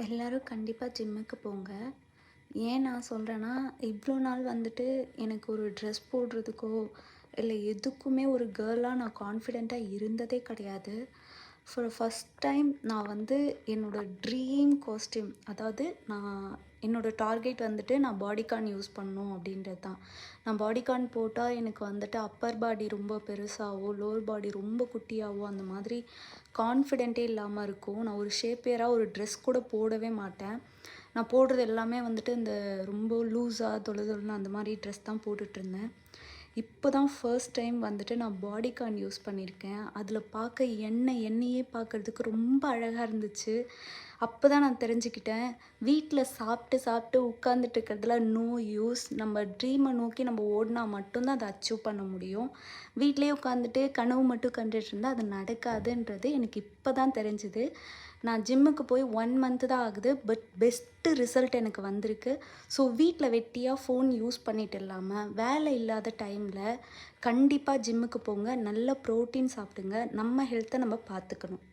எல்லாரும் கண்டிப்பா ஜிம்முக்கு போங்க. ஏன் நான் சொல்றேன்னா, இவ்ளோ நாள் வந்துட்டு எனக்கு ஒரு ட்ரெஸ் போடுறதுக்கோ, இல்ல எதுக்குமே ஒரு கேர்லா நான் கான்ஃபிடென்ட்டா இருந்ததே கிடையாது. ஃபார் ஃபர்ஸ்ட் டைம் நான் வந்து என்னோட ட்ரீம் காஸ்டியூம் அதாவது என்னோட டார்கெட் வந்துட்டு நான் பாடிகான் யூஸ் பண்ணணும் அப்படின்றது தான். நான் பாடிகான் போட்டா எனக்கு வந்துட்டு அப்பர் பாடி ரொம்ப பெருசாவோ, லோவர் பாடி ரொம்ப குட்டியாவோ அந்த மாதிரி கான்ஃபிடென்ட்டே இல்லாம இருக்கும். நான் ஒரு ஷேப்பியரா ஒரு ட்ரெஸ் கூட போடவே மாட்டேன். நான் போடுறது எல்லாமே வந்துட்டு இந்த ரொம்ப லூஸா தொளு தொளுன்னு அந்த மாதிரி ட்ரெஸ் தான் போட்டுட்ருந்தேன். இப்போ தான் ஃபர்ஸ்ட் டைம் வந்துட்டு நான் பாடிகான் யூஸ் பண்ணியிருக்கேன். அதில் பார்க்க என்னையே பார்க்கறதுக்கு ரொம்ப அழகா இருந்துச்சு. அப்போ தான் நான் தெரிஞ்சுக்கிட்டேன், வீட்ல சாப்பிட்டு சாப்பிட்டு உட்காந்துட்டு இருக்கிறதுல நோ யூஸ். நம்ம ட்ரீமை நோக்கி நம்ம ஓடினா மட்டும் தான் அதை அச்சீவ் பண்ண முடியும். வீட்லயே உட்காந்துட்டு கனவு மட்டும் கண்டுட்டு இருந்தா அது நடக்காதுன்றது எனக்கு இப்போ தான் தெரிஞ்சுது. நான் ஜிம்முக்கு போய் 1 மந்த் தான் ஆகுது. பட் பெஸ்ட்டு ரிசல்ட் எனக்கு வந்திருக்கு. ஸோ வீட்ல வெட்டியா ஃபோன் யூஸ் பண்ணிட்டு இல்லாம, வேலை இல்லாத டைம்ல கண்டிப்பா ஜிம்முக்கு போங்க. நல்ல புரோட்டீன் சாப்பிடுங்க. நம்ம ஹெல்த்த நம்ம பார்த்துக்கணும்.